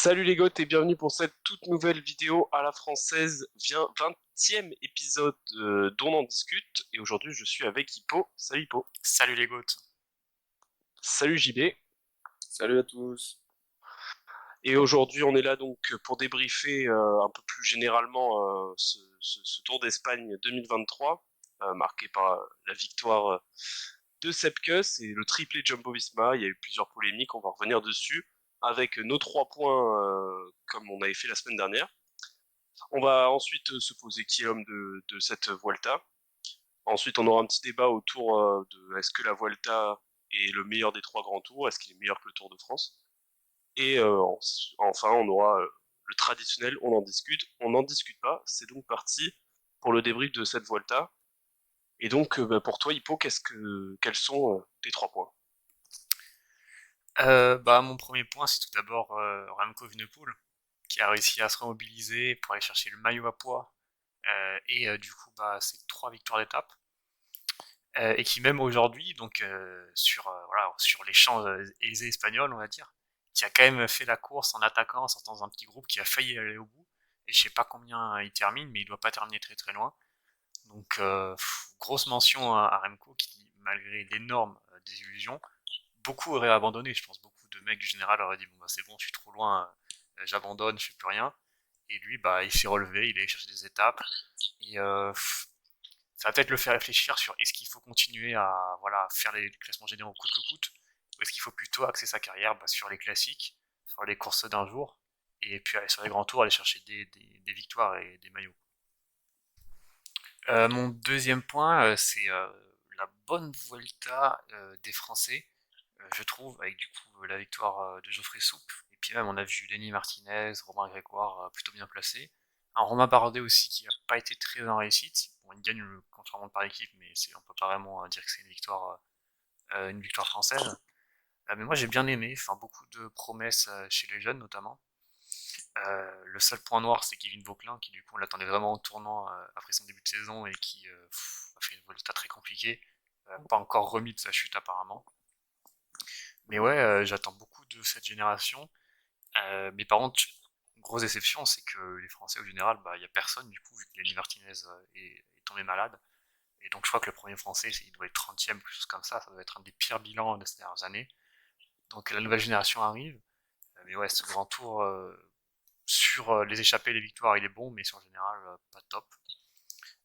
Salut les goths et bienvenue pour cette toute nouvelle vidéo à la française, 20e épisode d'On en discute, et aujourd'hui je suis avec Hippo. Salut Hippo. Salut les goats. Salut JB. Salut à tous. Et aujourd'hui on est là donc pour débriefer un peu plus généralement ce Tour d'Espagne 2023, marqué par la victoire de Sepkus et le triplé Jumbo-Visma. Il y a eu plusieurs polémiques, on va revenir dessus, avec nos 3 points comme on avait fait la semaine dernière. On va ensuite se poser qui est l'homme de cette Vuelta. Ensuite, on aura un petit débat autour de est-ce que la Vuelta est le meilleur des 3 grands tours, est-ce qu'il est meilleur que le Tour de France. Et enfin, on aura le traditionnel, on n'en discute pas. C'est donc parti pour le débrief de cette Vuelta. Et donc, pour toi, Hippo, quels sont tes 3 points? Mon premier point, c'est tout d'abord Remco Evenepoel, qui a réussi à se remobiliser pour aller chercher le maillot à poids. Du coup, c'est 3 victoires d'étape. Et qui même aujourd'hui, donc sur les champs aisés espagnols, on va dire, qui a quand même fait la course en attaquant, en sortant dans un petit groupe qui a failli aller au bout. Et je sais pas combien il termine, mais il doit pas terminer très très loin. Donc grosse mention à Remco qui, malgré l'énorme désillusion, beaucoup auraient abandonné. Je pense beaucoup de mecs du général auraient dit bon bah c'est bon, je suis trop loin, j'abandonne, je fais plus rien. Et lui bah il s'est relevé, il est allé chercher des étapes. Et ça va peut-être le faire réfléchir sur est-ce qu'il faut continuer à voilà faire les classements généraux coûte que coûte, ou est-ce qu'il faut plutôt axer sa carrière sur les classiques, sur les courses d'un jour, et puis aller sur les grands tours aller chercher des victoires et des maillots. Mon deuxième point, c'est la bonne Vuelta des Français, je trouve, avec du coup la victoire de Geoffrey Soupe. Et puis même, on a vu Lenny Martinez, Romain Grégoire plutôt bien placé. Un Romain Bardet aussi qui n'a pas été très en réussite. Bon, il gagne le contre-la-montre par équipe, mais on peut pas vraiment dire que c'est une victoire française. Mais moi j'ai bien aimé, enfin beaucoup de promesses chez les jeunes notamment. Le seul point noir, c'est Kevin Vauquelin, qui du coup on l'attendait vraiment au tournant après son début de saison et qui a fait une Vuelta très compliquée, pas encore remis de sa chute apparemment. Mais ouais, j'attends beaucoup de cette génération. Mais par contre, une grosse déception, c'est que les Français au général, il n'y a personne du coup, vu que Lenny Martinez est tombé malade. Et donc je crois que le premier Français, il doit être 30e, quelque chose comme ça doit être un des pires bilans de ces dernières années. Donc la nouvelle génération arrive. Mais ouais, ce grand tour, sur les échappées et les victoires, il est bon, mais sur le général, pas top.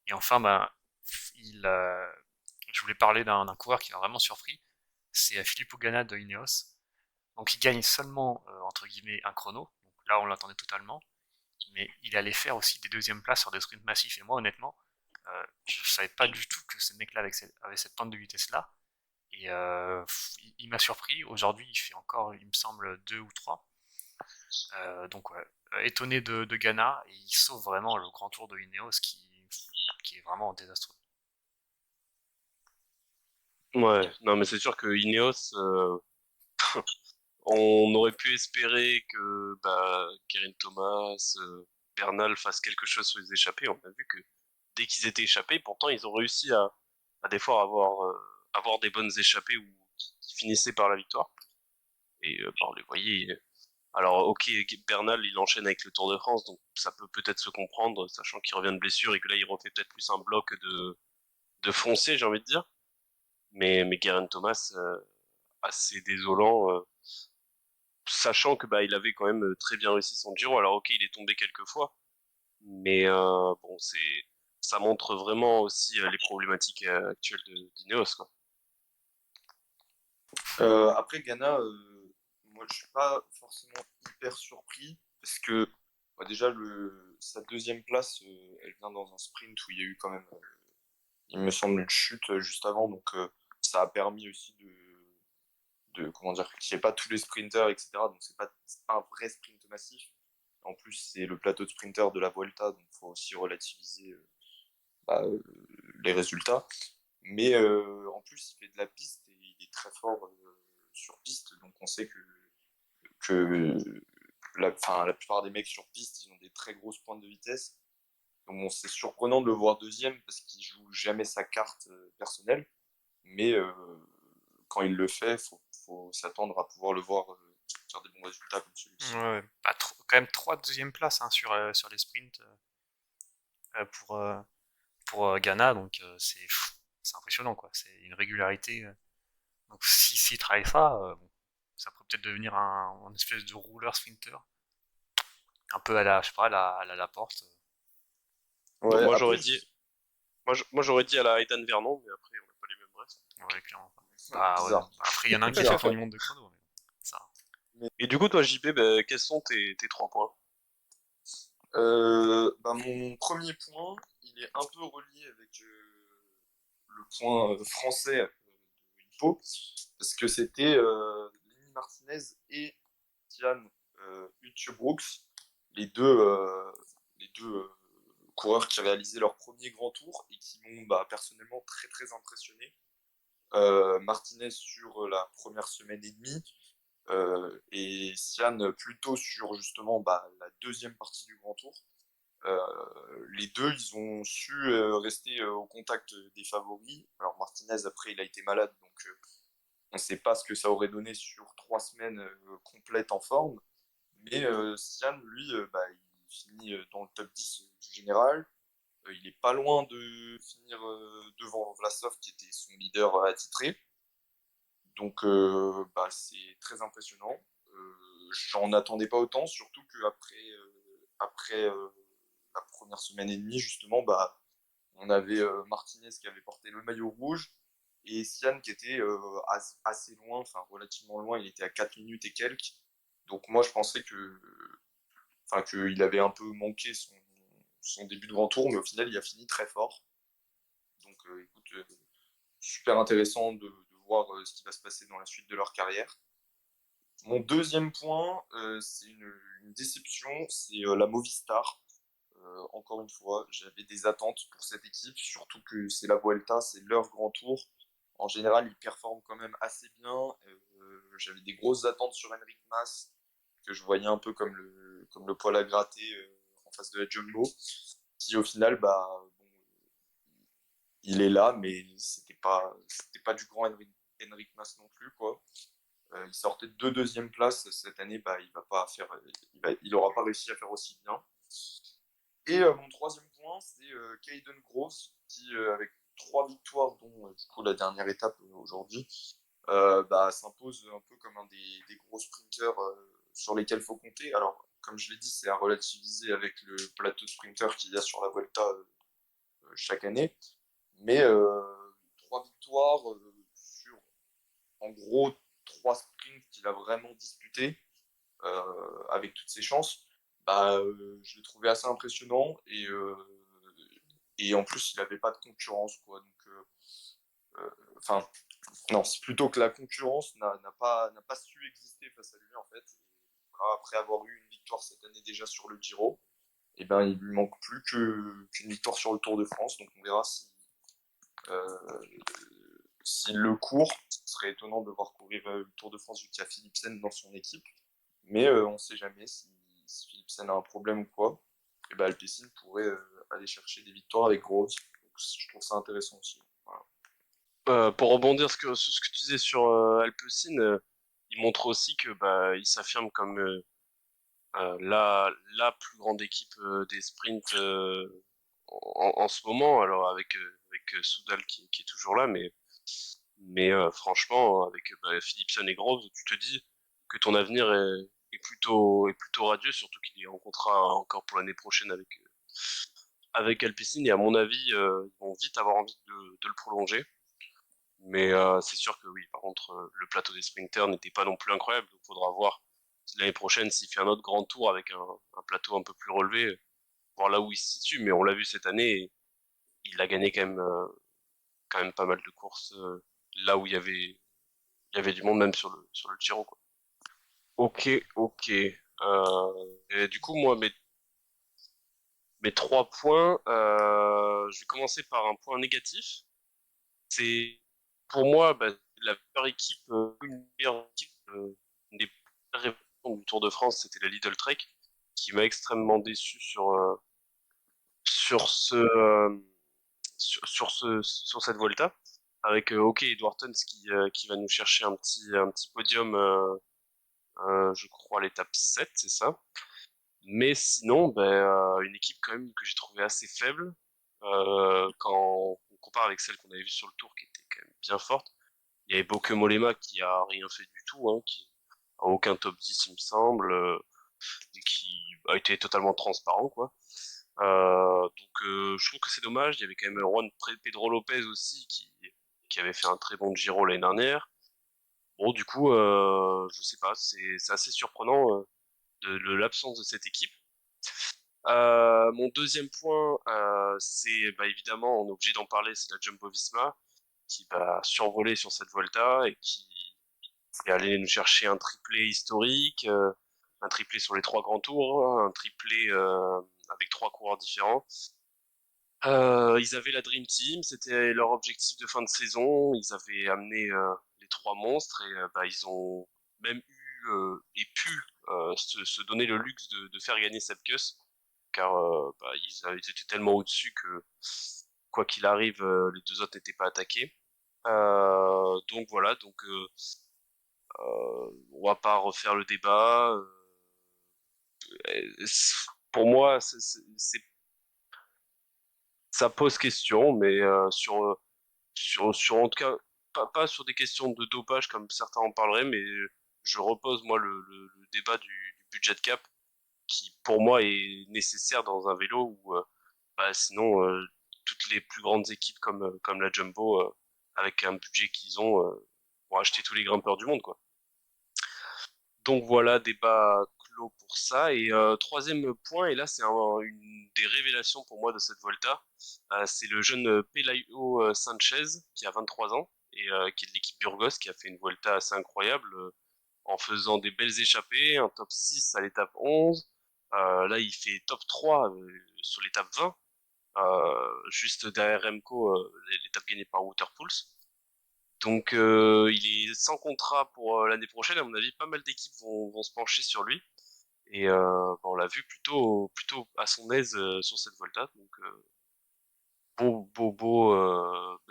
Et enfin, il, euh, je voulais parler d'un coureur qui m'a vraiment surpris. C'est Philippe Ogana de Ineos. Donc il gagne seulement, entre guillemets, un chrono. Donc là, on l'attendait totalement. Mais il allait faire aussi des deuxièmes places sur des sprints massifs. Et moi, honnêtement, je savais pas du tout que ce mec-là, avec cette pente de vitesse-là. Et il m'a surpris. Aujourd'hui, il fait encore, il me semble, deux ou trois. Donc ouais, étonné de Ghana, et il sauve vraiment le grand tour de Ineos qui est vraiment désastreux. Ouais, non mais c'est sûr que Ineos, on aurait pu espérer que Keren Thomas, Bernal fassent quelque chose sur les échappés. On a vu que dès qu'ils étaient échappés, pourtant ils ont réussi à des fois avoir des bonnes échappées ou qui finissaient par la victoire. Et on les voyait. Alors ok, Bernal il enchaîne avec le Tour de France, donc ça peut peut-être se comprendre, sachant qu'il revient de blessure et que là il refait peut-être plus un bloc de foncer, j'ai envie de dire. Mais Geraint Thomas, assez désolant. Sachant que il avait quand même très bien réussi son Giro. Alors ok, il est tombé quelques fois, mais bon, ça montre vraiment aussi les problématiques actuelles de d'Ineos, quoi. Après Ghana, moi je suis pas forcément hyper surpris parce que déjà sa deuxième place, elle vient dans un sprint où il y a eu quand même, il me semble, une chute juste avant, donc ça a permis aussi de comment dire, qu'il n'y ait pas tous les sprinters, etc. Donc c'est pas un vrai sprint massif. En plus, c'est le plateau de sprinters de la Vuelta, donc il faut aussi relativiser bah, euh, les résultats. Mais en plus, il fait de la piste et il est très fort sur piste. Donc on sait que la plupart des mecs sur piste, ils ont des très grosses pointes de vitesse. Donc bon, c'est surprenant de le voir deuxième parce qu'il joue jamais sa carte personnelle. Mais quand il le fait, faut s'attendre à pouvoir le voir faire des bons résultats comme celui-ci. Ouais, bah, quand même 3 deuxième places hein, sur les sprints pour, Ghana, donc c'est impressionnant quoi. C'est une régularité. Donc s'il travaille ça, bon, ça pourrait peut-être devenir un espèce de rouleur sprinter, un peu à la, je sais pas, à la porte. Ouais, Moi après, j'aurais dit, moi j'aurais dit à la Ethan Vernon, mais après on n'a pas les mêmes restes. Ouais, clairement. Bah ouais. bizarre. Bah, après, il y en a un qui est Bizarre. champion du monde de chrono. Mais ça. Et du coup, toi, JP, bah, quels sont tes 3 points? Bah, mon premier point, il est un peu relié avec le point français de Hippo, parce que c'était Lenny Martinez et Tian Brooks, les deux, coureurs qui réalisaient leur premier grand tour et qui m'ont bah, personnellement très très impressionné. Martinez sur la première semaine et demie, et Sian plutôt sur justement bah, la deuxième partie du grand tour. Les deux, ils ont su rester au contact des favoris. Alors Martinez, après, il a été malade, donc on ne sait pas ce que ça aurait donné sur 3 semaines complètes en forme. Mais Sian, lui, bah, il finit dans le top 10 du général. Il est pas loin de finir devant Vlasov, qui était son leader attitré. Donc, bah, c'est très impressionnant. J'en attendais pas autant, surtout qu'après la première semaine et demie, justement, bah, on avait Martinez qui avait porté le maillot rouge et Sian qui était assez loin, enfin relativement loin, il était à 4 minutes et quelques. Donc moi je pensais qu'il avait un peu manqué son début de grand tour, mais au final il a fini très fort. Donc écoute, super intéressant de voir ce qui va se passer dans la suite de leur carrière. Mon deuxième point, c'est une déception, c'est la Movistar. Encore une fois, j'avais des attentes pour cette équipe, surtout que c'est la Vuelta, c'est leur grand tour. En général, ils performent quand même assez bien. J'avais des grosses attentes sur Enric Mas, que je voyais un peu comme le poil à gratter en face de la Jumbo, qui au final, bah, bon, il est là, mais c'était pas du grand Enric Mas non plus, quoi. Il sortait de 2 deuxièmes places cette année, bah, il va pas faire, il aura pas réussi à faire aussi bien. Et mon troisième point, c'est Caden Gross, qui, avec 3 victoires, dont du coup la dernière étape aujourd'hui, bah, s'impose un peu comme un des gros sprinters sur lesquels il faut compter. Alors, comme je l'ai dit, c'est à relativiser avec le plateau de sprinters qu'il y a sur la Volta chaque année. Mais 3 victoires sur, en gros, 3 sprints qu'il a vraiment disputés avec toutes ses chances, bah, je l'ai trouvé assez impressionnant et en plus il n'avait pas de concurrence quoi. Donc, enfin, non, c'est plutôt que la concurrence n'a pas su exister face à lui en fait. Et voilà, après avoir eu une victoire cette année déjà sur le Giro, et ben il lui manque plus qu'une victoire sur le Tour de France. Donc on verra euh, s'il le court. Ce serait étonnant de voir courir le Tour de France vu qu'il y a Philipsen dans son équipe. Mais on ne sait jamais si Philipsen a un problème ou quoi. Et ben Alpecin pourrait aller chercher des victoires avec Groves. Donc je trouve ça intéressant aussi. Voilà. Pour rebondir sur ce que tu disais sur Alpecin, il montre aussi que bah, il s'affirme comme la plus grande équipe des sprints en ce moment. Alors avec Soudal qui est toujours là, mais franchement avec bah, Philipsen et Groves, tu te dis que ton avenir est plutôt radieux, surtout qu'il est en contrat encore pour l'année prochaine avec Alpecin et à mon avis ils vont vite avoir envie de le prolonger. Mais c'est sûr que oui, par contre, le plateau des sprinters n'était pas non plus incroyable. Donc, il faudra voir l'année prochaine s'il fait un autre grand tour avec un plateau un peu plus relevé, voir là où il se situe. Mais on l'a vu cette année, et il a gagné quand même pas mal de courses là où il y avait du monde, même sur le Giro, quoi. Ok, ok. Et du coup, moi, mes 3 points, je vais commencer par un point négatif. C'est pour moi bah, la meilleure équipe, une meilleure équipe, une des premières révélations du Tour de France, c'était la Lidl Trek, qui m'a extrêmement déçu sur ce sur cette Volta, avec OK Edward Thons qui va nous chercher un petit podium je crois à l'étape 7, c'est ça. Mais sinon, une équipe quand même que j'ai trouvé assez faible quand on compare avec celle qu'on avait vue sur le tour qui était quand même bien forte. Il y avait Bauke Mollema qui a rien fait du tout, hein, qui a aucun top 10 il me semble, et qui a été totalement transparent quoi. Je trouve que c'est dommage. Il y avait quand même Pedro Lopez aussi qui avait fait un très bon Giro l'année dernière. Bon, du coup, je sais pas, c'est assez surprenant de l'absence de cette équipe. Mon deuxième point, c'est évidemment, on est obligé d'en parler, c'est la Jumbo-Visma qui va survoler sur cette Volta et qui est allé nous chercher un triplé historique, un triplé sur les 3 grands tours, un triplé avec 3 coureurs différents. Ils avaient la Dream Team, c'était leur objectif de fin de saison. Ils avaient amené les 3 monstres et ils ont même eu et pu se donner le luxe de faire gagner Sepkus, car ils étaient tellement au-dessus que quoi qu'il arrive, les 2 autres n'étaient pas attaqués. Donc voilà, on va pas refaire le débat. Pour moi, ça pose question, mais sur en tout cas pas sur des questions de dopage comme certains en parleraient, mais je repose moi le débat du budget cap qui pour moi est nécessaire dans un vélo où sinon toutes les plus grandes équipes comme la Jumbo avec un budget qu'ils ont vont acheter tous les grimpeurs du monde quoi. Donc voilà, débat clos pour ça. Et troisième point, et là c'est une des révélations pour moi de cette Volta, c'est le jeune Pelayo Sanchez qui a 23 ans et qui est de l'équipe Burgos qui a fait une Volta assez incroyable en faisant des belles échappées, un top 6 à l'étape 11. Là il fait top 3 sur l'étape 20, juste derrière Remco, l'étape gagnée par Waterpools. Donc il est sans contrat pour l'année prochaine. À mon avis, pas mal d'équipes vont se pencher sur lui. Et on l'a vu plutôt à son aise sur cette Volta. Donc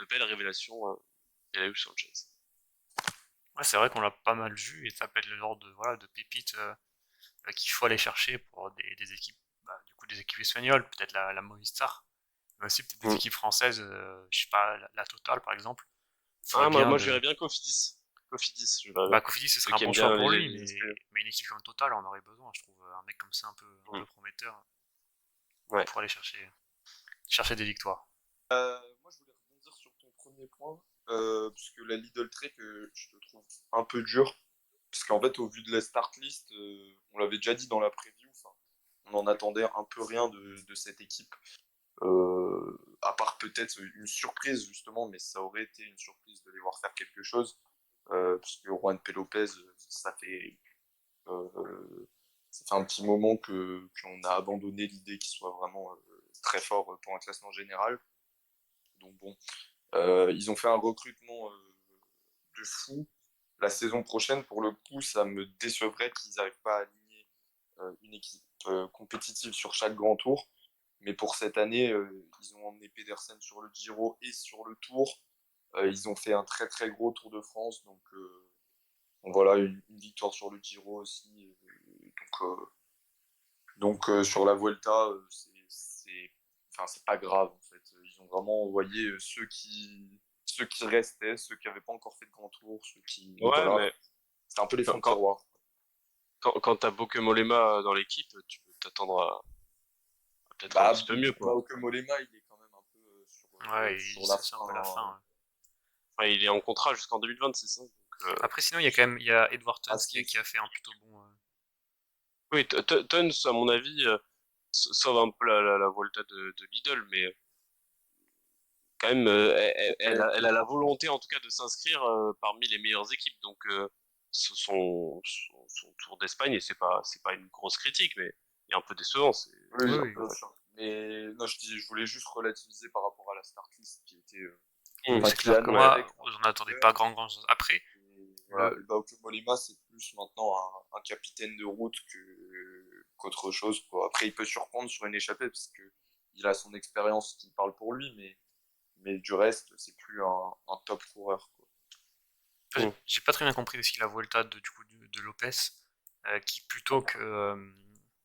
belle révélation, Pelayo Sanchez. Ouais, c'est vrai qu'on l'a pas mal vu et ça peut être le genre de, voilà, de pépite qu'il faut aller chercher pour des équipes, du coup des équipes espagnoles, peut-être la Movistar, mais aussi peut-être des Mm. équipes françaises, je sais pas, la Total par exemple. Il faudrait Ah, moi, bien moi je de. verrais bien Cofidis. Cofidis, je verrais bien. Cofidis, ce Eux serait un qui bon aiment choix bien pour lui, les Espagnols. mais une équipe comme Total, on aurait besoin, je trouve, un mec comme ça un Mm. peu prometteur Ouais. pour aller chercher des victoires. Moi, je voulais rebondir sur ton premier point, parce que la Lidl Trek, je te trouve un peu dur, parce qu'en fait, au vu de la start list, on l'avait déjà dit dans la preview, enfin, on en attendait un peu rien de cette équipe, à part peut-être une surprise justement, mais ça aurait été une surprise de les voir faire quelque chose, parce que Juan P. Lopez, ça fait un petit moment qu'on a abandonné l'idée qu'il soit vraiment très fort pour un classement général. Donc bon, ils ont fait un recrutement de fou. La saison prochaine, pour le coup, ça me décevrait qu'ils n'arrivent pas à aligner une équipe compétitive sur chaque grand tour. Mais pour cette année, ils ont emmené Pedersen sur le Giro et sur le Tour. Ils ont fait un très très gros Tour de France. Donc voilà, une victoire sur le Giro aussi. Sur la Vuelta, enfin, c'est pas grave en fait. Ils ont vraiment envoyé ceux qui restaient, ceux qui n'avaient pas encore fait de grand tour, ceux qui. Ouais, Voilà. mais C'était un peu les fonds quand, de quand, tiroir. quand t'as Bauke Mollema dans l'équipe, tu peux t'attendre à peut-être un Bah, petit peu mieux, quoi. que Molema, il est quand même un peu Ouais, sur la c'est un fin, peu la fin, hein. ouais. Enfin, il est en contrat jusqu'en 2026, hein, Après, sinon, il y a Edward Tuns Assez. qui a fait un plutôt bon. Oui, Tons, à mon avis, sauve un peu la Volta de Lidl, mais quand même, elle a la volonté, en tout cas, de s'inscrire parmi les meilleures équipes. Donc, son Tour d'Espagne, et c'est pas une grosse critique, mais il est un peu décevant. Oui, Oui, C'est un oui. peu. bien sûr. Mais non, je voulais juste relativiser par rapport à la start list qui était. Hmm. Oui, Enfin, c'est qui clair que annonçait moi, avec on n'en attendait pas grand chose. Après, voilà, le, Bauke Molema, c'est plus maintenant un capitaine de route qu'autre chose, quoi. Après, il peut surprendre sur une échappée parce que il a son expérience qui parle pour lui, mais du reste, c'est plus un top coureur, quoi. Hmm. j'ai pas très bien compris aussi la Volta de, du coup, de Lopez. qui plutôt que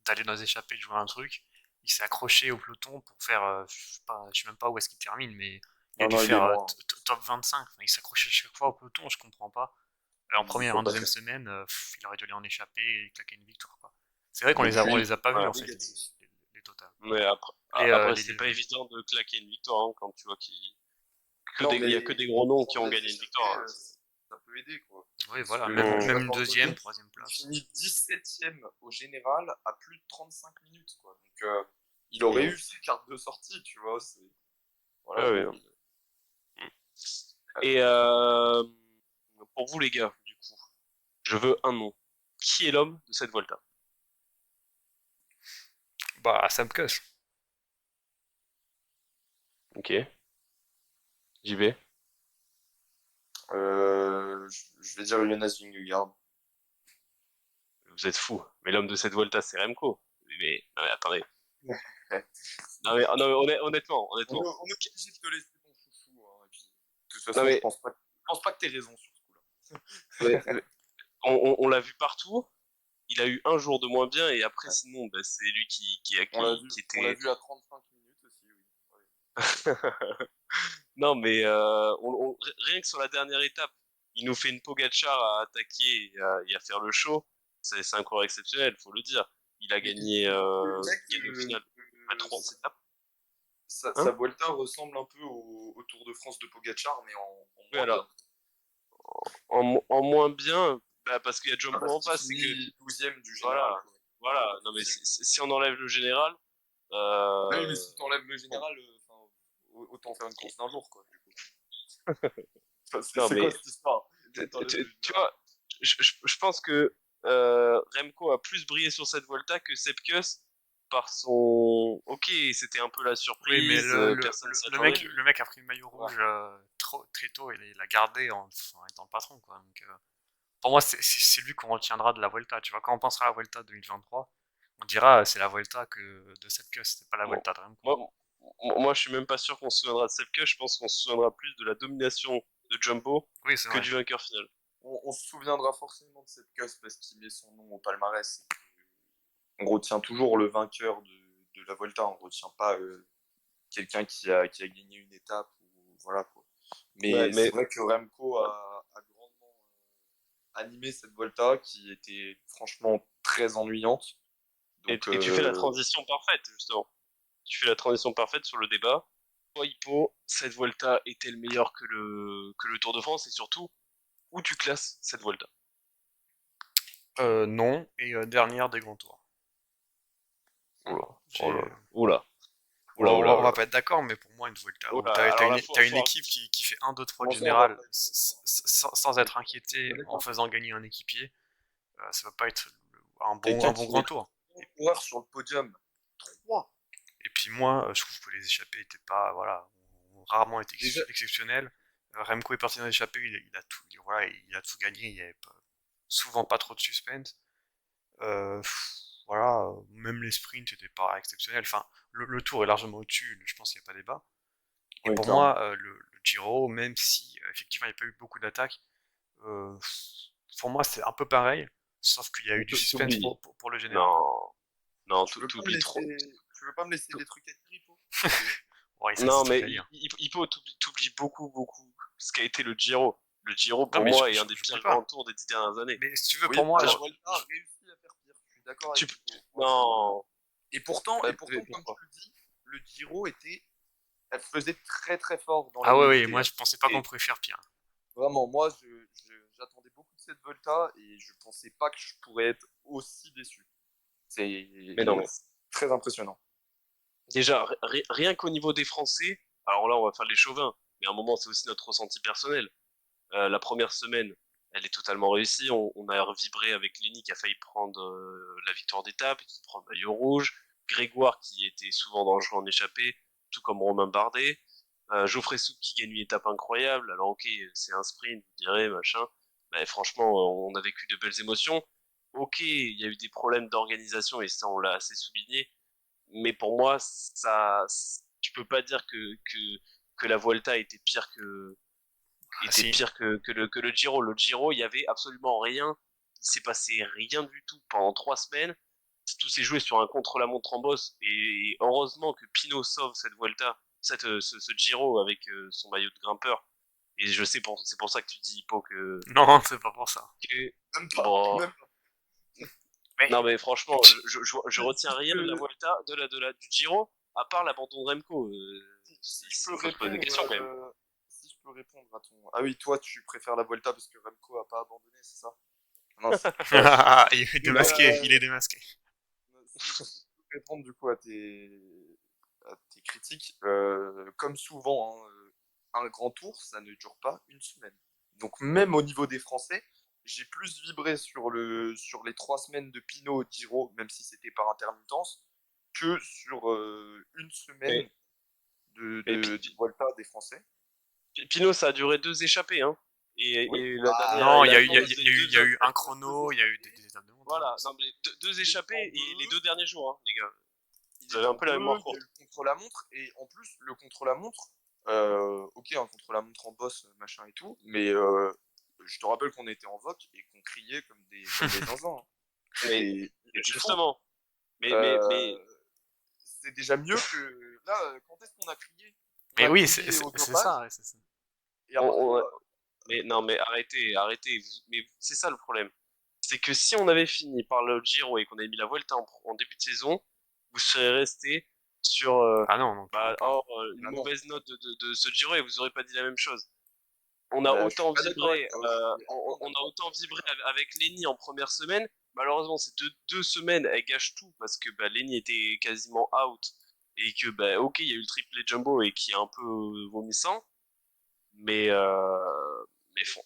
d'aller dans les échappées de jouer un truc, il s'est accroché au peloton pour faire, je sais même pas où est-ce qu'il termine, mais il a Non, dû non, il est faire loin. top 25. Enfin, il s'accrochait chaque fois au peloton, je comprends pas. En Il première et faut en pas deuxième faire. semaine, il aurait dû aller en échappée et claquer une victoire, quoi. C'est vrai qu'on on Depuis, les a pas vus Ouais. en fait, négatif. les totales. Mais après, après Les c'est pas Liégeois. évident de claquer une victoire hein, quand tu vois Non, il mais y a que des gros noms qui ont les gagné une échappées, victoire. Hein. ça peut aider, quoi. Oui, Parce voilà, que même, quand Mm. tu même une regardes dans le deuxième, podium, troisième il place. finit 17e au général à plus de 35 minutes, quoi. Donc, il aurait Mm. eu ses cartes de sortie, tu vois. Ouais, Voilà. ouais, non. Mm. Et pour vous les gars, du coup, je veux un nom. Qui est l'homme de cette Volta? Bah, Sam Kuss. Ok, j'y vais. Je vais dire Jonas Vingegaard. Vous êtes fous. Mais l'homme de cette Volta, c'est Remco. Mais, non, mais attendez. Ouais. Non, mais honnêtement, honnêtement. On est obligé de te laisser ton chouchou, hein. Et puis, de toute Non façon, mais, je pense pas que t'aies raison sur ce coup-là. mais on l'a vu partout. Il a eu un jour de moins bien et après, Ouais. sinon, bah, c'est lui qui On l'a était. vu à 35 minutes aussi, oui. Ouais. Non, mais rien que sur la dernière étape, il nous fait une Pogacar à attaquer et à faire le show. C'est un coureur exceptionnel, faut le dire. Il a Mais gagné, le mec, gagné au final à 30 étapes. sa Hein? Vuelta ressemble un peu au Tour de France de Pogacar, mais en Oui, moins bien. alors, en moins bien, bah, parce qu'il y a Ah, Jumbo parce en qu'il face, c'est que, finit 12e du général, voilà, quoi. Enfin, voilà. Non, mais 12e. si on enlève le général, Oui, mais si t'enlèves le bon, général, autant faire une course d'un jour, quoi. Du coup. non, C'est quoi mais cette histoire? T'enlèves le tu général. vois, je pense que Remco a plus brillé sur cette Volta que Sepkus par son. Ok, c'était un peu la Oui, mais surprise, personne s'y attendait. le mec a pris le maillot Voilà. rouge très tôt et il l'a gardé en étant le patron, quoi. Donc, pour moi, c'est lui qu'on retiendra de la Volta. Tu vois, quand on pensera à la Volta 2023, on dira c'est la Volta de Sepkus, c'était pas la Bon, Volta de Remco. moi, moi, je suis même pas sûr qu'on se souviendra de Sepkus, je pense qu'on se souviendra plus de la domination de Jumbo Oui, c'est que vrai. du vainqueur final. On se souviendra forcément de cette casse parce qu'il met son nom au palmarès. On retient toujours le vainqueur de la Volta, on retient pas quelqu'un qui a gagné une étape. Ou, voilà, quoi. Ouais, Mais c'est mais vrai que Remco a grandement animé cette Volta qui était franchement très ennuyante. Donc, et tu fais la transition parfaite, justement. Tu fais la transition parfaite sur le débat. Toi, Hippo, cette Volta était le meilleur que le Tour de France et surtout, où tu classes cette Volta? Non, et dernière des grands tours. Oula, Voilà. oh là J'ai... là, oula, Bon, oula, oula, on va oula. pas être d'accord, mais pour moi, une Volta où Oula, alors là, t'as une faut... équipe qui fait un 2 3 de comment ça, on va général pas être d'accord? sans être inquiété Pas en d'accord. faisant gagner un équipier, ça va pas être Quelqu'un un bon qui grand met tour. 3 coureurs sur le podium. 3. Et puis moi, je trouve que les échappées étaient pas, voilà, ont rarement été Déjà, exceptionnelles. Remco est parti dans l'échappée, il a tout, voilà, il a tout gagné, il y avait souvent pas trop de suspense. Voilà, même les sprints n'étaient pas exceptionnels. Enfin, le tour est largement au-dessus, je pense qu'il n'y a pas débat. Et oui, pour clairement. moi, le Giro, même si effectivement il n'y a pas eu beaucoup d'attaques, euh, pour moi c'est un peu pareil, sauf qu'il y a eu du suspense T'oublies. pour le général. Non, non, Tu veux pas me t'oublies trop. laisser, tu veux pas me laisser des trucs à dire, Ipo? Ouais, ça c'est Non, truc mais à dire. Hippo, t'oublies beaucoup, beaucoup ce qu'a été le Giro. Le Giro, Non pour mais moi, est un des j'oublie pires grands pas. tours des 10 dernières années. Mais si tu veux, Oui, pour moi, la Genre, Volta a réussi à faire pire. Je suis d'accord tu, avec Ipo. non, Et mais pourtant, comme tu pourquoi? le dis, le Giro était, elle faisait très très fort dans ah ouais, ouais, l'unanimité, moi hein. je pensais pas qu'on Et pouvait faire pire. vraiment, moi, j'attendais beaucoup de cette Volta et je pensais pas que je pourrais être aussi déçu. C'est Mais non, mais très impressionnant. déjà, rien qu'au niveau des Français, alors là, on va faire les chauvins, mais à un moment, c'est aussi notre ressenti personnel. La première semaine, elle est totalement réussie. On a vibré avec Lenny qui a failli prendre la victoire d'étape, qui prend le maillot rouge. Grégoire qui était souvent dangereux en échappée, tout comme Romain Bardet. Geoffrey Soupe qui gagne une étape incroyable. Alors ok, c'est un sprint, vous direz, machin. Mais franchement, on a vécu de belles émotions. Ok, il y a eu des problèmes d'organisation et ça, on l'a assez souligné. Mais pour moi, ça, tu peux pas dire que la Vuelta Ah si. était pire que le Giro. Le Giro, il y avait absolument rien s'est passé rien du tout pendant 3 semaines. Tout s'est joué sur un contre-la-montre en boss, et heureusement que Pinot sauve cette Vuelta, ce Giro avec son maillot de grimpeur. Et je sais, c'est pour ça que tu dis, Hippo, Non, c'est pas pour ça. Même pas, bon, même pas. Mais non mais franchement, je retiens rien de la Vuelta, du Giro, à part l'abandon de Remco. Si Il je peux faut se poser des répondre, questions quand même. si je peux répondre à ton... Ah oui, toi, tu préfères la Vuelta parce que Remco a pas abandonné, c'est ça? Mince. il est Mais, démasqué, il est démasqué. si je peux répondre du coup à tes critiques, comme souvent, hein, un grand tour, ça ne dure pas une semaine. Donc même au niveau des Français, j'ai plus vibré sur les 3 semaines de Pinot au Giro, même si c'était par intermittence, que sur une semaine Mais, mais de Volta des Français. Pinot, ça a duré 2 échappées, hein. Oui. Et la dernière, Non, il il a y a eu, commencé il y a eu un chrono, il y a eu des étapes de montagne. Voilà, non, mais deux échappées et les 2 derniers jours, hein, les gars. Il Vous était avez un en peu la bleu, mémoire il y a eu courte. le contre-la-montre, et en plus, le contre-la-montre, ok, un contre-la-montre en boss, machin et tout, mais je te rappelle qu'on était en VOC et qu'on criait comme des zinzins. Hein. Mais C'était fou. justement, mais C'est déjà mieux que. Là, quand est-ce qu'on a crié? On Mais a oui, crié au c'est dopage, ça, c'est ça. et on, après, on- mais non, mais arrêtez. Mais c'est ça le problème. C'est que si on avait fini par le Giro et qu'on avait mis la Vuelta en début de saison, vous serez resté sur Ah non, non, clairement pas. une bah non, mauvaise note de ce Giro, et vous aurez pas dit la même chose. On a bah, je suis autant pas d'accord avec vibré, toi. Je suis on a autant vibré avec Lenny en première semaine. Malheureusement, ces deux semaines, elles gâchent tout parce que bah, Lenny était quasiment out, et que bah, ok, il y a eu le triplé jumbo et qui est un peu vomissant, mais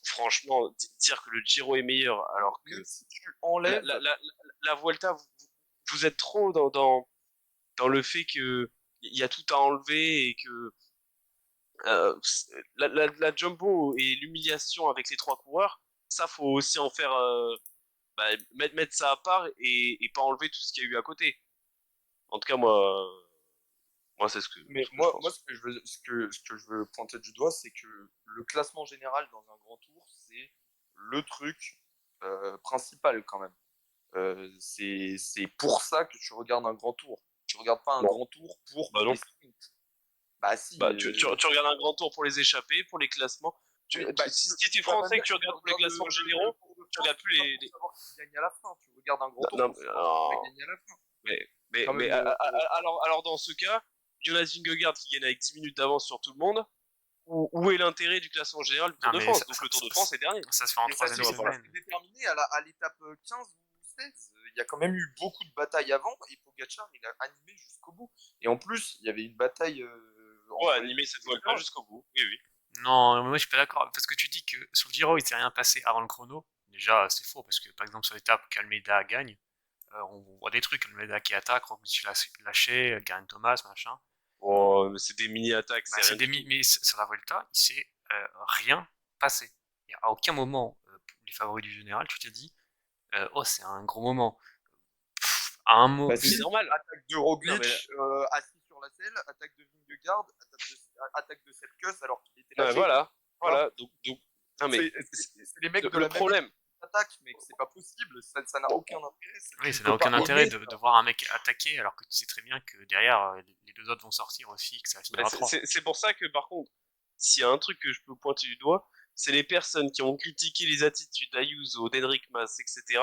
franchement, dire que le Giro est meilleur alors que Même si tu la, enlèves. la, la, la Vuelta, vous êtes trop dans le fait que il y a tout à enlever, et que euh, la jumbo et l'humiliation avec les 3 coureurs, ça faut aussi en faire, bah, mettre ça à part, et pas enlever tout ce qu'il y a eu à côté. En tout cas, moi c'est Mais ce que je moi, pense. ce que je veux pointer du doigt, c'est que le classement général dans un grand tour, c'est le truc principal quand même. C'est pour ça que tu regardes un grand tour. Tu regardes pas un Non, grand tour pour bah non. les sprints. Bah si. Bah, tu regardes un grand tour pour les échappées, pour les classements. Bah, Si tu es vas pas me français et que dire tu que tu regardes pour les regardes classements le généraux, Tour de tu France regardes plus pas pour les... savoir qui gagne à la fin. Tu regardes un grand Non, tour non, pour savoir qui va gagner à la fin. mais, Quand mais même. alors dans ce cas, Jonas Vingegaard qui gagne avec 10 minutes d'avance sur tout le monde, où est l'intérêt du classement général du Tour Non, de mais France? Donc le Tour de France est dernier. ça se fait en Et ça troisième s'est Excusez-moi par là. semaine. déterminé à l'étape 15 ou 16. Il y a quand même eu beaucoup de batailles avant et Pogacar, il a animé jusqu'au bout. Et en plus, il y avait une bataille Ouais, entre les animer cette deux Vuelta leaders. jusqu'au bout. Oui, oui. Non, moi je suis pas d'accord, parce que tu dis que sur le Giro il s'est rien passé avant le chrono. Déjà, c'est faux, parce que par exemple sur l'étape qu'Almeida gagne, on voit des trucs, Almeida qui attaque, Roglic lâché, Geraint Thomas, machin. Oh, mais c'est des mini-attaques, Bah, c'est rien du tout. mais sur la Volta, il s'est rien passé. Et à aucun moment, les favoris du général, tu t'es dit, oh c'est un gros moment. À un mot, Bah Mais c'est si, normal. attaque de Non, mais Roglic, assis sur la selle, attaque de Vingegaard, attaque de Selkes alors qu'il était non, mais lâché. voilà. Tu vois. Voilà. Non, mais C'est les mecs de le la même équipe problème, qui attaquent, mais c'est pas possible, ça n'a aucun intérêt. oui, Tu ça n'a peux aucun pas intérêt aimer de ça. voir un mec attaquer alors que tu sais très bien que derrière, les deux autres vont sortir aussi et que ça va finir à 3. c'est pour ça que, par contre, s'il y a un truc que je peux pointer du doigt, c'est les personnes qui ont critiqué les attitudes d'Ayuso, d'Enric Mas, etc.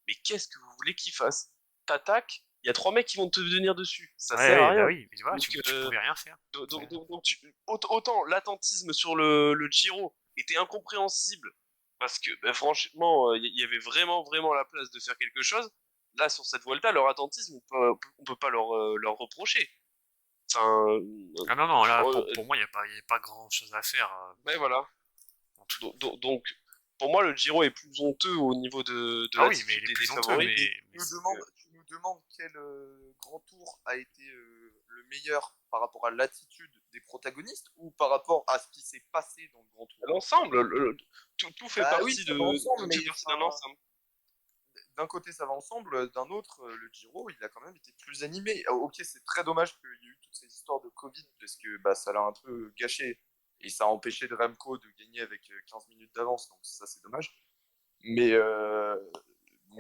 Mais qu'est-ce que vous voulez qu'ils fassent? T'attaques, il y a 3 mecs qui vont te venir dessus. Ça Ouais, sert à ouais, bah rien. oui, mais voilà, Donc, tu pouvais rien faire. autant l'attentisme sur le Giro était incompréhensible, parce que ben, franchement, il y avait vraiment la place de faire quelque chose. Là, sur cette Volta, leur attentisme, on peut pas leur reprocher. Enfin, Ah non, non, là, euh, pour moi, il y a pas grand chose à faire. ben voilà. En tout. Donc, pour moi, le Giro est plus honteux au niveau de Ah oui, mais l'attitude il est des plus honteux, favoris. mais Tu nous demandes quel grand tour a été le meilleur par rapport à l'attitude des protagonistes ou par rapport à ce qui s'est passé dans le grand tour. L'ensemble, tout fait Bah oui, partie ça va ensemble, tout mais fait partie d'un ensemble. d'un côté ça va ensemble, d'un autre, le Giro, il a quand même été plus animé. Ok, c'est très dommage qu'il y ait eu toutes ces histoires de Covid parce que bah, ça l'a un peu gâché et ça a empêché de Remco de gagner avec 15 minutes d'avance, donc ça c'est dommage. Mais, La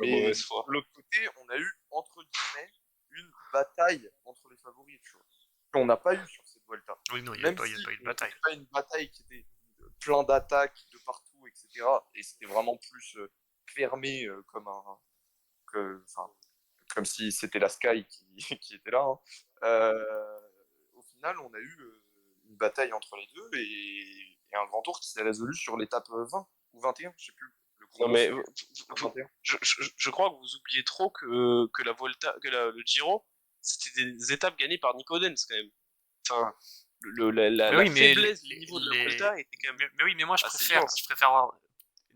mais mauvaise foi. de l'autre côté, on a eu, entre guillemets, une bataille entre les favoris, tu vois. Qu'on n'a pas eu sur cette Vuelta. Oui, non, Même il y a si pas eu de bataille. c'était pas une bataille qui était plein d'attaques de partout, etc. Et c'était vraiment plus fermé enfin, comme si c'était la Sky qui était là, hein. Au final, on a eu une bataille entre les deux et un grand tour qui s'est résolu sur l'étape 20 ou 21, je sais plus. Le Non chrono, mais c'était 21. je crois que vous oubliez trop que la Volta, le Giro, c'était des étapes gagnées par Nico Denz quand même. Enfin, Mais la oui, mais faiblesse du niveau de la Volta était quand même mais oui, mais moi assez immense. je préfère voir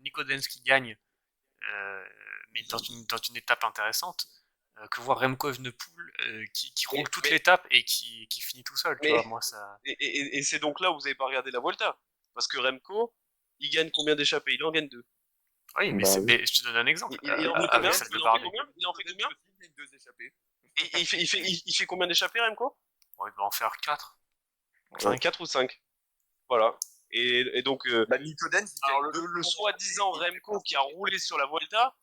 Nico Denz qui gagne, mais dans une étape intéressante, que voir Remco Evenepoel qui Mais, roule toute mais, l'étape et qui finit tout seul, tu mais vois. Moi, ça. et c'est donc là où vous avez pas regardé la Volta, parce que Remco, il gagne combien d'échappées? Il en gagne deux. Oui, Bah oui. mais je te donne un exemple. Il en fait Nico combien? Avec Denz, celle de Il en fait Bardet. combien? Il en fait combien? aussi, il gagne 2 échappées. Il fait combien d'échappées, Remco? Bon, il va en faire 4. Enfin, 4 ou 5. Voilà. Et donc, Bah, Nico Denz, il alors gagne deux le grandes soi-disant échappées et il fait Remco pas qui a roulé sur la Volta,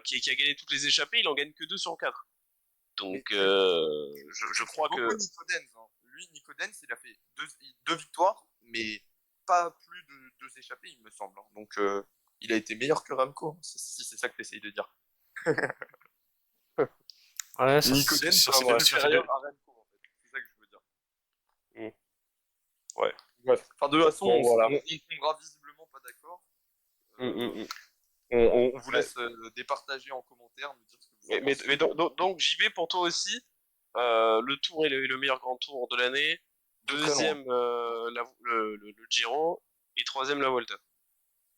qui a gagné toutes les échappées, il en gagne que 2 sur 4. Mais Donc, je c'est crois beaucoup que... Nico Denz, hein. Lui, Nico Denz, il a fait deux victoires, mais pas plus de 2 échappées, il me semble, hein. Donc, il a été meilleur que Remco, si c'est ça que tu essayes de dire. Ouais, Nico Denz sur est ces deux, sur ces supérieur deux. à Remco, en fait. C'est ça que je veux dire. Mm. Ouais. Bref. Enfin, de toute façon, Bon, voilà. on tombera visiblement pas d'accord. Mm, mm, mm. On vous Ouais. laisse départager en commentaire, nous dire ce que vous en pensez. Mais donc, JB, pour toi aussi, le Tour est le meilleur grand tour de l'année. De très loin. Deuxième, le Giro. Et troisième, la Volta.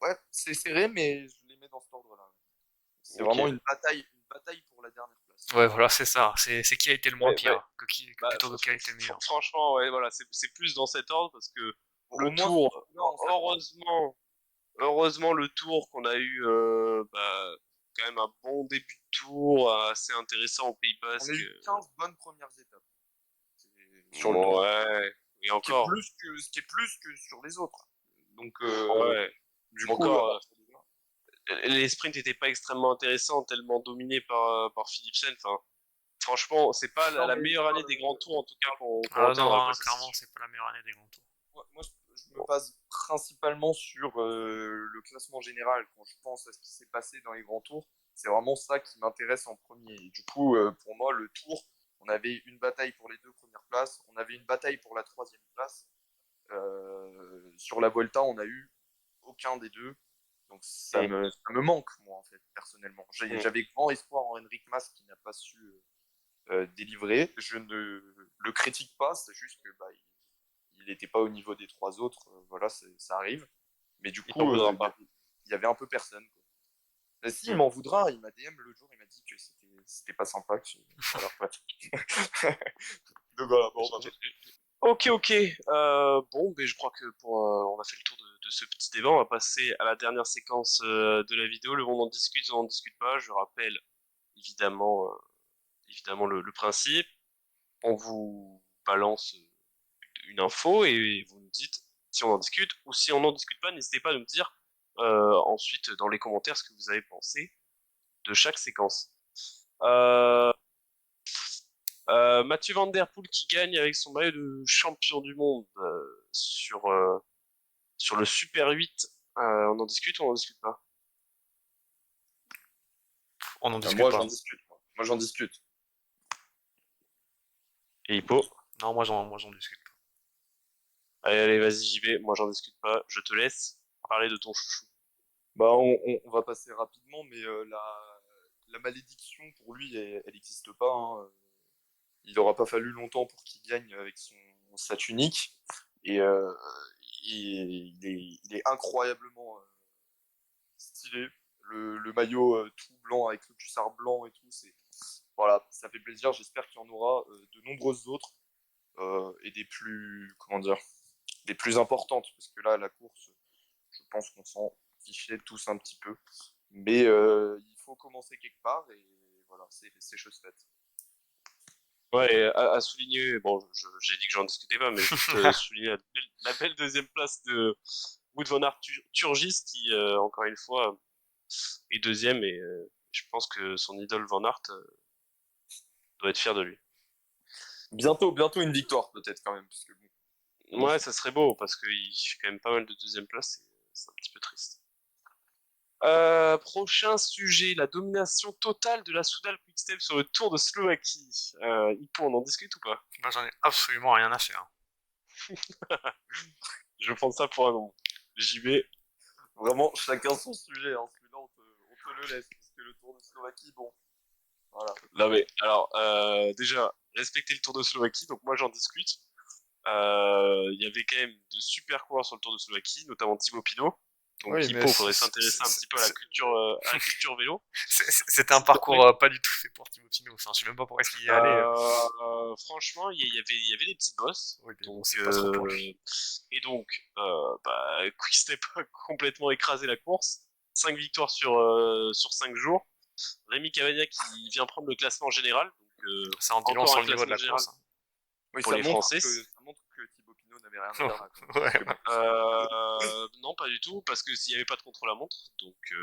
Ouais, c'est serré, mais je les mets dans cet ordre-là. C'est Ok. vraiment une bataille pour la dernière place. Ouais, voilà, c'est ça. C'est qui a été le moins Ouais, pire que bah, plutôt que qui a été le meilleur. franchement, ouais, voilà, c'est plus dans cet ordre parce que Au le moins, Tour, là, on s'accorde. heureusement le Tour qu'on a eu, quand même un bon début de Tour, assez intéressant au Pays On a Basque. eu 15 bonnes premières étapes sur le tour. Ouais, et encore, Ce qui est plus que sur les autres. Donc, ouais, du mais coup, à encore, partir de là, les sprints n'étaient pas extrêmement intéressants, tellement dominés par Philipsen. Enfin, franchement, c'est pas non, la mais meilleure année des grands tours en tout cas qu'on Ah retient dans la non, presse. clairement, c'est pas la meilleure année des grands tours. moi je me base principalement sur le classement général. Quand je pense à ce qui s'est passé dans les grands tours, c'est vraiment ça qui m'intéresse en premier. Et du coup, pour moi, le tour, on avait une bataille pour les 2 premières places, on avait une bataille pour la 3e place. Sur la Volta, on n'a eu aucun des deux. Donc ça me manque, moi, en fait, personnellement. J'avais grand espoir en Henrik Mas qui n'a pas su délivrer. Je ne le critique pas, c'est juste que il n'était pas au niveau des 3 autres. Voilà, ça arrive. Mais du Il t'en coup, voudra pas. il y avait un peu personne, quoi. Si, il m'en voudra. Il m'a DM le jour, il m'a dit que c'était pas sympa. Voilà, ouais. Donc voilà, bon, bah, Ok, ok. Bon, ben je crois que on a fait le tour de ce petit débat. On va passer à la dernière séquence de la vidéo. Le on en discute, on n'en discute pas. Je rappelle évidemment, évidemment le principe. On vous balance une info et vous nous dites si on en discute ou si on n'en discute pas. N'hésitez pas à nous dire ensuite dans les commentaires ce que vous avez pensé de chaque séquence. Euh, Mathieu Van Der Poel qui gagne avec son maillot de champion du monde sur le Super 8. On en discute ou on en discute pas? On en discute moi, pas. j'en discute. Moi, j'en discute. Et Hippo? Non, moi j'en discute pas. Allez, vas-y, j'y vais. Moi, j'en discute pas. Je te laisse parler de ton chouchou. Bah, on va passer rapidement, mais la malédiction pour lui, elle n'existe pas, hein. Il n'aura pas fallu longtemps pour qu'il gagne avec sa tunique. Et il est incroyablement stylé. Le maillot tout blanc avec le cuissard blanc et tout, voilà, ça fait plaisir. J'espère qu'il y en aura de nombreuses autres et comment dire, des plus importantes, parce que là, la course, je pense qu'on s'en fichait tous un petit peu. Mais il faut commencer quelque part et voilà, c'est chose faite. Ouais, et à souligner, bon, j'ai dit que j'en discutais pas, mais juste souligner la belle deuxième place de Wout van Aert Turgis qui, encore une fois, est deuxième et je pense que son idole Van Aert doit être fier de lui. Bientôt une victoire peut-être quand même, parce que bon, Ouais, ça serait beau parce qu'il fait quand même pas mal de deuxième place et c'est un petit peu triste. Prochain sujet, la domination totale de la Soudal Quickstep sur le Tour de Slovaquie. Hippo, on en discute ou pas? Moi, j'en ai absolument rien à faire. Je prends ça pour un nom. JB. vraiment chacun son sujet, hein. Celui-là on te le laisse, parce que le Tour de Slovaquie, bon, voilà. Non mais alors déjà respecter le Tour de Slovaquie, donc moi j'en discute. Il y avait quand même de super coureurs sur le Tour de Slovaquie, notamment Thibaut Pinot. Donc Oui, mais Hippo, faudrait s'intéresser un petit peu à la culture vélo. c'était un parcours pas du tout fait pour Thibaut Pinot. Enfin, je sais même pas pourquoi est-ce qu'il y est allé. Franchement, il y avait des petites bosses. Oui, mais bon, Donc, c'est pas trop pour lui. et donc, Quickstep a complètement écrasé la course. 5 victoires sur 5 jours. Rémi Cavagna qui vient prendre le classement général. Donc, Ça en dit long encore sur un le niveau de classement la général course. Oui, pour les Français. ça montre que Thibaut Pinot n'avait rien à faire là. Ouais. Non, pas du tout, parce que s'il n'y avait pas de contre-la-montre, donc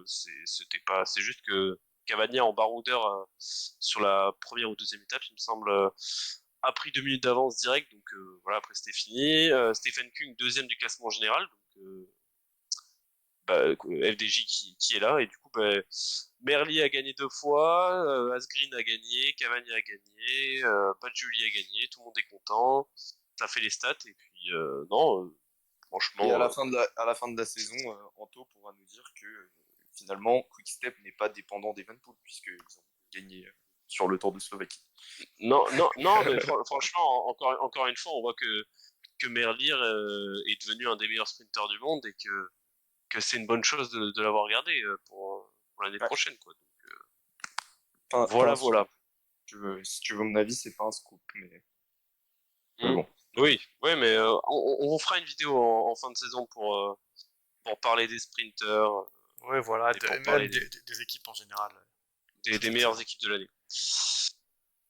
c'était pas. C'est juste que Cavagna en baroudeur sur la première ou deuxième étape, il me semble, a pris 2 minutes d'avance direct, donc voilà, après c'était fini. Stephen Kung, deuxième du classement général, donc FDJ qui est là, et du coup, Merlier a gagné 2 fois, Asgreen a gagné, Cavagna a gagné, Badjoli a gagné, tout le monde est content, ça fait les stats, et puis non, Et franchement. à la fin de la saison, Anto pourra nous dire que finalement, Quickstep n'est pas dépendant d'Evenpool, puisqu'ils ont gagné sur le Tour de Slovaquie. Non, non, non, mais franchement, encore une fois, on voit que Merlier est devenu un des meilleurs sprinteurs du monde et que c'est une bonne chose de l'avoir regardé pour l'année Ouais. prochaine, quoi. Donc, Pas un voilà. scoop. Si tu veux mon avis, c'est pas un scoop, mais bon. Oui, ouais, mais on vous fera une vidéo en fin de saison pour parler des sprinters Ouais, voilà, et pour même parler des équipes en général. des meilleures équipes de l'année.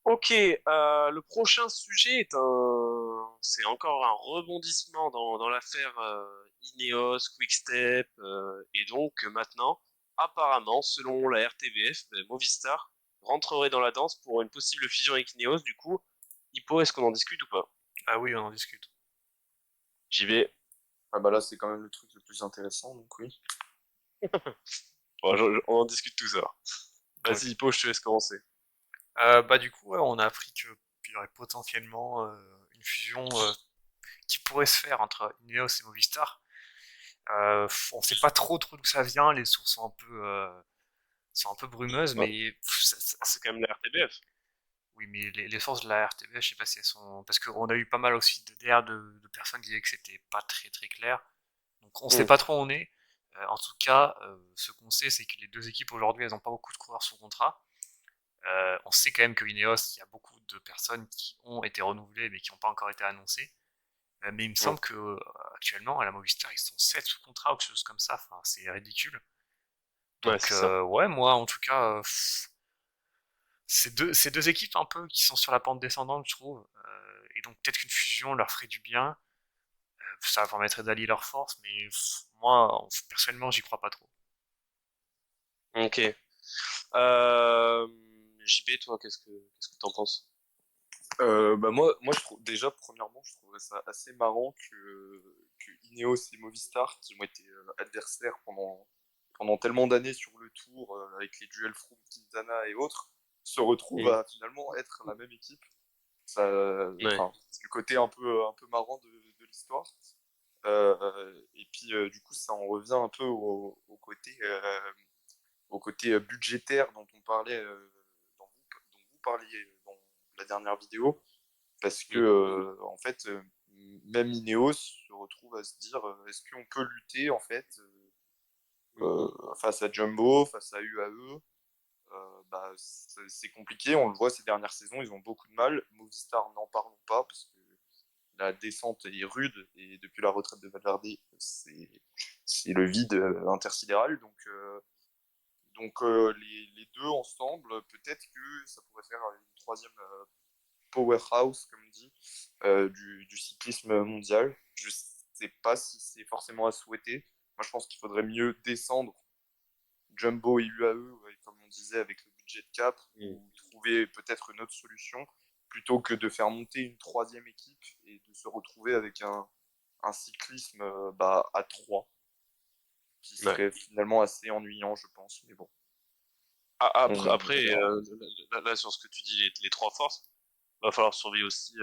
Ok, le prochain sujet c'est encore un rebondissement dans l'affaire Ineos, Quickstep, et donc maintenant, apparemment, selon la RTBF, Movistar rentrerait dans la danse pour une possible fusion avec Ineos. Du coup, Hippo, est-ce qu'on en discute ou pas? Ah oui, on en discute. J'y vais. Ah bah là, c'est quand même le truc le plus intéressant, donc oui. Bon, on en discute tout ça. Ouais. Vas-y, Hippo, je te laisse commencer. Bah du coup, ouais, on a appris qu'il y aurait potentiellement une fusion qui pourrait se faire entre Ineos et Movistar. On sait pas trop d'où ça vient, les sources sont un peu brumeuses, Ouais, mais c'est quand même la RTBF. oui, mais les sources de la RTB, je sais pas si elles sont, parce qu'on a eu pas mal aussi de personnes qui disaient que c'était pas très très clair. Donc on sait pas trop où on est. En tout cas, ce qu'on sait, c'est que les deux équipes aujourd'hui, elles ont pas beaucoup de coureurs sous contrat. On sait quand même que Ineos, il y a beaucoup de personnes qui ont été renouvelées mais qui n'ont pas encore été annoncées. Mais il me semble que actuellement à la Movistar ils sont 7 sous contrat ou quelque chose comme ça. Enfin, c'est ridicule. Ouais, Donc c'est ça. ouais, moi en tout cas, ces deux équipes un peu qui sont sur la pente descendante, je trouve. Et donc peut-être qu'une fusion leur ferait du bien. Ça permettrait d'allier leurs forces, mais moi personnellement j'y crois pas trop. Ok. JB, toi, qu'est-ce que t'en penses? Bah moi je trouve, déjà, premièrement, je trouverais ça assez marrant que Ineos et Movistar, qui ont été adversaires pendant tellement d'années sur le tour, avec les duels Froome, Quintana et autres, se retrouvent à finalement être la même équipe. Ça, Ouais. enfin, c'est le côté un peu marrant de l'histoire. Et puis du coup, ça en revient un peu au côté budgétaire dont on parlait, dont vous parliez dans la dernière vidéo, parce que en fait, même Ineos se retrouve à se dire, est-ce qu'on peut lutter en fait face à Jumbo, face à UAE? Bah, c'est compliqué, on le voit ces dernières saisons, ils ont beaucoup de mal. Movistar, n'en parlons pas, parce que la descente est rude, et depuis la retraite de Valverde, c'est le vide intersidéral. Donc les deux ensemble, peut-être que ça pourrait faire une troisième powerhouse, comme on dit, du cyclisme mondial. Je sais pas si c'est forcément à souhaiter. Moi, je pense qu'il faudrait mieux descendre jumbo et UAE, ouais, comme on disait, avec le budget de cap, Mm. ou trouver peut-être une autre solution, plutôt que de faire monter une troisième équipe et de se retrouver avec un cyclisme à trois, qui Ouais. serait finalement assez ennuyant, je pense. Mais bon, on Après verra. là, sur ce que tu dis, les trois forces, va falloir surveiller aussi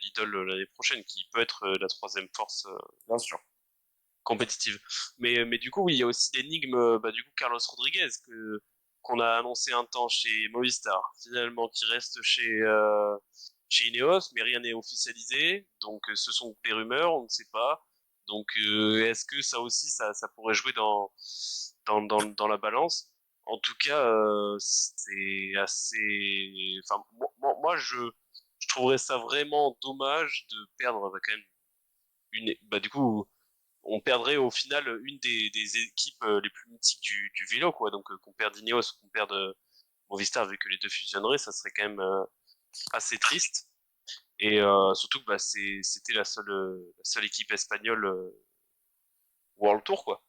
Lidl l'année prochaine, qui peut être la troisième force Bien sûr. compétitive. Mais du coup, oui, il y a aussi l'énigme, du coup, Carlos Rodriguez, qu'on a annoncé un temps chez Movistar, finalement, qui reste chez Ineos, mais rien n'est officialisé, donc ce sont que des rumeurs, on ne sait pas. Donc, est-ce que ça aussi, ça pourrait jouer dans la balance? En tout cas, c'est assez. Enfin, moi, je trouverais ça vraiment dommage de perdre quand même du coup, on perdrait au final une des équipes les plus mythiques du vélo, quoi. Donc, qu'on perde Ineos, qu'on perde Movistar, vu que les deux fusionneraient, ça serait quand même assez triste. Et surtout que c'était la seule équipe espagnole World Tour, quoi.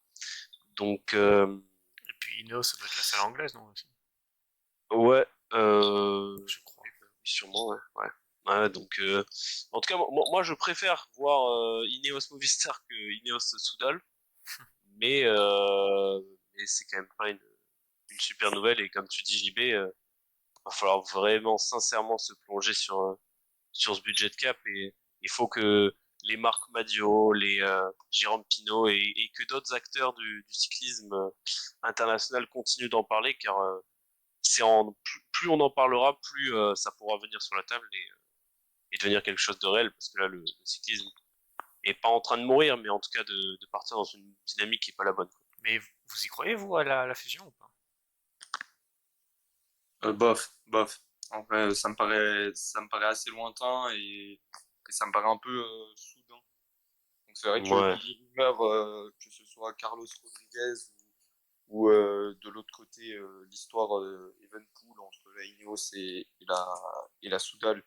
Donc, Et puis Ineos, ça doit être la seule anglaise, non aussi, ouais, je crois. sûrement, ouais. Ouais. Ouais, donc, en tout cas, je préfère voir Ineos Movistar que Ineos Soudal, mais, euh, mais c'est quand même pas une super nouvelle. Et comme tu dis, JB, va falloir vraiment sincèrement se plonger sur ce budget de cap, et il faut que les Marc Madio, les Jérôme Pinault et que d'autres acteurs du cyclisme international continuent d'en parler, car plus on en parlera, plus ça pourra venir sur la table et devenir quelque chose de réel, parce que là, le cyclisme est pas en train de mourir, mais en tout cas de partir dans une dynamique qui est pas la bonne, quoi. Mais vous y croyez, vous, à la fusion ou pas? Bof, bof. En vrai, ça me paraît assez lointain et ça me paraît un peu soudain. Donc c'est vrai que Ouais, les rumeurs, que ce soit Carlos Rodriguez ou de l'autre côté l'histoire Evenpool entre la Ineos et la Soudal,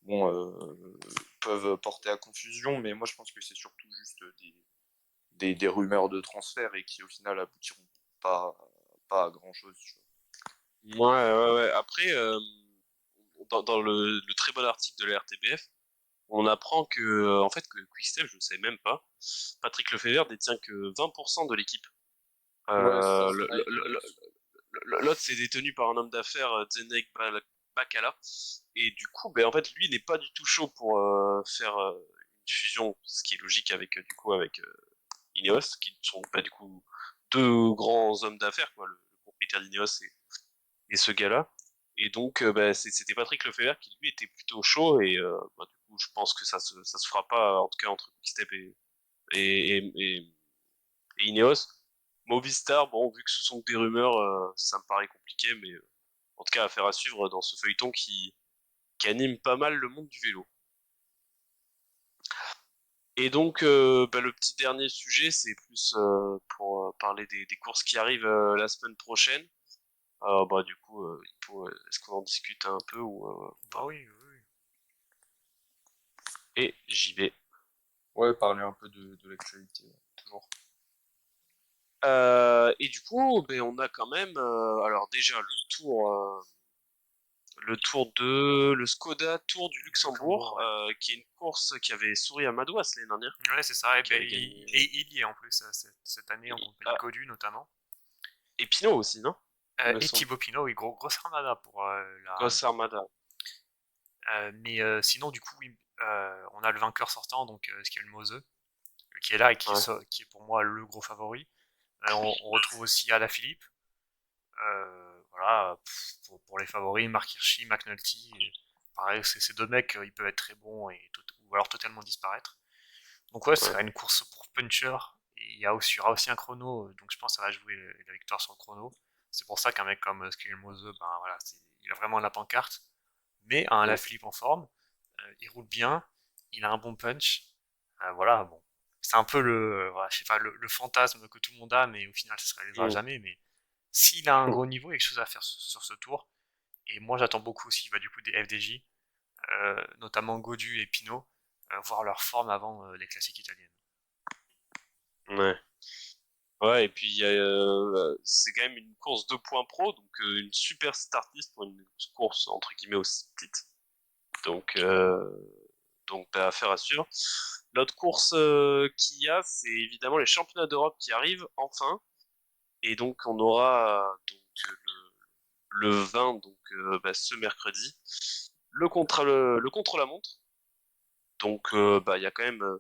bon, peuvent porter à confusion, mais moi je pense que c'est surtout juste des rumeurs de transfert et qui au final aboutiront pas, pas à grand chose. ouais. Après, dans le très bon article de la RTBF, on apprend que, en fait, que Quickstep, je ne savais même pas, Patrick Lefebvre détient que 20% de l'équipe. Ouais, Euh, ça le- m'a le- étonné le- aussi. L'autre, c'est détenu par un homme d'affaires, Zdeněk Bakala. Et du coup, ben, en fait, lui n'est pas du tout chaud pour faire une fusion, ce qui est logique avec, du coup, avec Ineos, qui sont pas, du coup, deux grands hommes d'affaires, quoi, le propriétaire d'Ineos et ce gars-là. Et donc, c'était Patrick Lefebvre qui, lui, était plutôt chaud. Et du coup, je pense que ça se fera pas, en tout cas, entre Quickstep et, et, et, et Ineos. Movistar, bon, vu que ce sont que des rumeurs, ça me paraît compliqué, mais en tout cas, affaire à suivre dans ce feuilleton qui anime pas mal le monde du vélo. Et donc, le petit dernier sujet, c'est plus pour parler des courses qui arrivent la semaine prochaine. Du coup, est-ce qu'on en discute un peu ou Ah pas? oui, oui, oui. Et j'y vais. Ouais, parler un peu de l'actualité, toujours. Et du coup, ben, on a quand même, alors déjà le tour de le Skoda Tour du Luxembourg, Luxembourg, ouais. qui est une course qui avait souri à Madouas l'année dernière, Ouais, c'est ça. Et, qui ben, avait gagné. il y est en plus cette année en compagnie de Ah, Godu notamment. et Pinot aussi, non? Il me Et semble. Thibaut Pinot, oui, grosse armada pour la. Grosse Armada. Mais sinon, du coup, oui, on a le vainqueur sortant, donc Skelmose, qui est là et Ouais. qui est pour moi le gros favori. On retrouve aussi Alaphilippe. Voilà, pour les favoris, Mark Hirschi, McNulty. Pareil, ces deux mecs, ils peuvent être très bons ou alors totalement disparaître. Donc ouais, Ouais. c'est une course pour puncher. Et il y aura aussi un chrono, donc je pense que ça va jouer la victoire sur le chrono. C'est pour ça qu'un mec comme Skelmose, ben voilà, il a vraiment la pancarte. Mais un Mm. Alaphilippe en forme, il roule bien, il a un bon punch. Voilà, bon. C'est un peu voilà, je sais pas, le fantasme que tout le monde a, mais au final, ça se réalisera Mm. jamais. Mais s'il a un gros niveau, il y a quelque chose à faire sur ce tour. Et moi, j'attends beaucoup aussi du coup des FDJ, notamment Godu et Pinot, voir leur forme avant les classiques italiennes. Ouais. Ouais, et puis c'est quand même une course 2 points pro, donc une super start list pour une course entre guillemets aussi petite. Donc, affaire à suivre. L'autre course qu'il y a, c'est évidemment les championnats d'Europe qui arrivent enfin. Et donc on aura le 20, donc ce mercredi, le contre-la-montre. Donc il y a quand même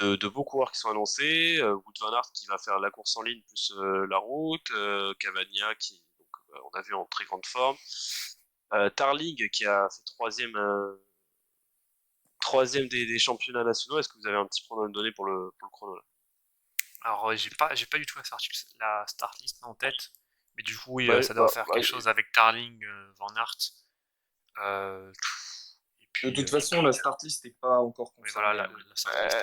de beaux coureurs qui sont annoncés. Wout van Aert qui va faire la course en ligne plus la route. Cavagna qui, donc, on a vu en très grande forme. Tarling qui a fait troisième des championnats nationaux. Est-ce que vous avez un petit pronom à me donner pour le chrono là? Alors, j'ai pas du tout la start list en tête, mais du coup, oui, Ouais, ça doit faire quelque chose avec Tarling, Van Aert, et De puis, toute façon, la start list n'est pas encore oui, voilà, confirmée, hein. la start list.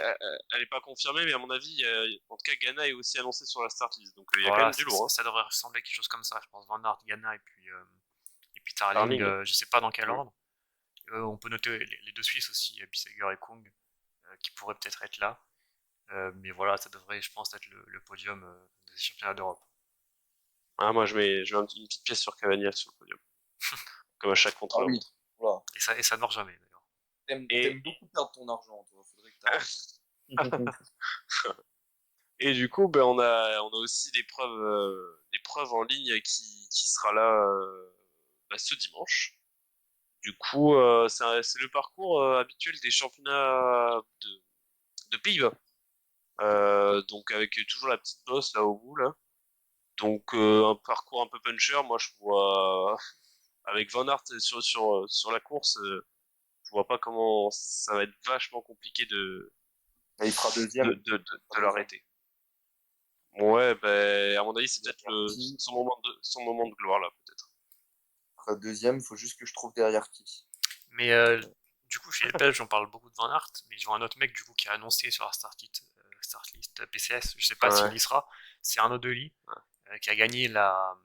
elle est pas confirmée, mais à mon avis, en tout cas, Ghana est aussi annoncé sur la start list. Donc il y a quand Voilà, même du lourd. Hein. ça devrait ressembler à quelque chose comme ça, je pense. Van Aert, Ghana, et puis Tarling, Darling. je sais pas dans quel Mm. ordre. On peut noter les deux Suisses aussi, Bissegger et Kung, qui pourraient peut-être être là. Mais voilà, ça devrait, je pense, être le podium des championnats d'Europe. Ah, moi, je mets une petite pièce sur Cavagna sur le podium, comme à chaque Ah oui, contre-la-montre. voilà. Et ça ne mord jamais, d'ailleurs. Et, T'aimes beaucoup perdre ton argent, toi. Faudrait que t'arrêtes. et du coup, on a aussi l'épreuve en ligne qui sera là ce dimanche. Du coup, c'est le parcours habituel des championnats de Pays-Bas. Donc avec toujours la petite bosse là au bout là. Donc un parcours un peu puncher. Moi je vois avec Van Aert sur la course, je vois pas comment ça va être vachement compliqué Et il fera deuxième. de l'arrêter. Ouais, ben à mon avis c'est peut-être Qui son moment de gloire là peut-être. fera deuxième, il faut juste que je trouve derrière qui. Mais du coup, chez les Belges, on parle beaucoup de Van Aert, mais je vois un autre mec du coup qui a annoncé sur la start list PCS, je sais pas s'il Ouais. y sera, c'est Arnaud Delis, qui a gagné alors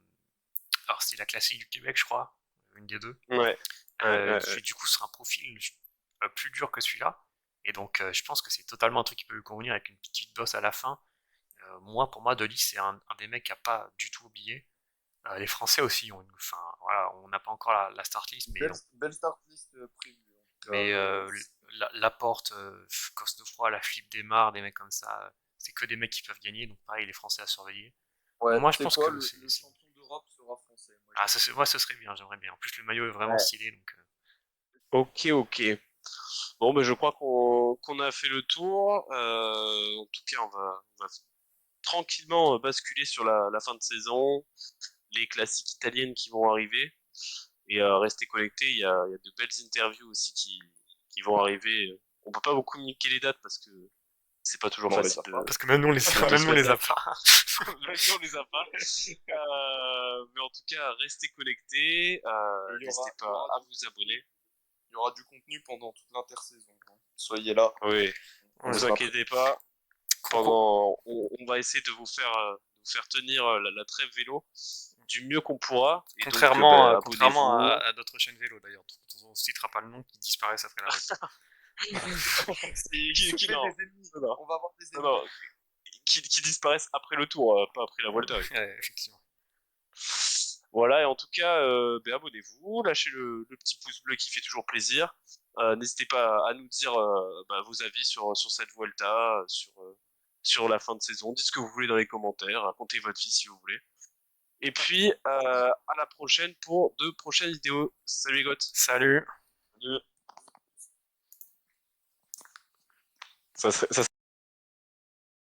c'est la classique du Québec, je crois, une des deux, Ouais. Ouais, ouais, qui ouais. du coup sera un profil plus dur que celui-là, et donc je pense que c'est totalement un truc qui peut lui convenir avec une petite bosse à la fin. Pour moi, Delis, c'est un des mecs qui a pas du tout oublié. Les Français aussi enfin, voilà, on n'a pas encore la start list, Belle start list prévue. En tout cas, mais la porte, Cosnefroy, la Philippe Desmar, des mecs comme ça, c'est que des mecs qui peuvent gagner, donc pareil, les Français à surveiller. ouais, Moi, tu je sais pense quoi, que le champion d'Europe sera français. Moi, Ah, moi, ce serait bien, j'aimerais bien. En plus, le maillot est vraiment ouais. stylé, donc. Ok, ok. Bon, ben je crois qu'on a fait le tour. En tout cas, on va tranquillement basculer sur la fin de saison, les classiques italiennes qui vont arriver. Et restez connectés, il y a de belles interviews aussi qui vont arriver. On peut pas beaucoup communiquer les dates parce que c'est pas toujours Bon, on les facile a pas. Parce que même nous, on les, de même se nous, on mettre les a d'accord. pas. Maintenant, on les a pas. Mais en tout cas, restez connectés. Il y N'hésitez pas à vous abonner. il y aura du contenu pendant toute l'intersaison, hein. Soyez là. Oui, On ne vous sera prêts. inquiétez pas. On va essayer de vous faire tenir la trêve vélo du mieux qu'on pourra. Et donc, Contrairement abonnez-vous. à d'autres chaînes vélo, d'ailleurs, dont on ne citera pas le nom, qui disparaissent après la route. Qui, Se fait non, des ennemis. non, On va avoir des non, ennemis. non, qui disparaissent après le tour, pas après la Volta. Ouais, effectivement. Voilà, et en tout cas, abonnez-vous, lâchez le petit pouce bleu qui fait toujours plaisir. N'hésitez pas à nous dire vos avis sur cette Vuelta, sur la fin de saison. Dites ce que vous voulez dans les commentaires, racontez votre vie si vous voulez. Et puis, à la prochaine pour de prochaines vidéos. Salut les gars. Salut! Ça serait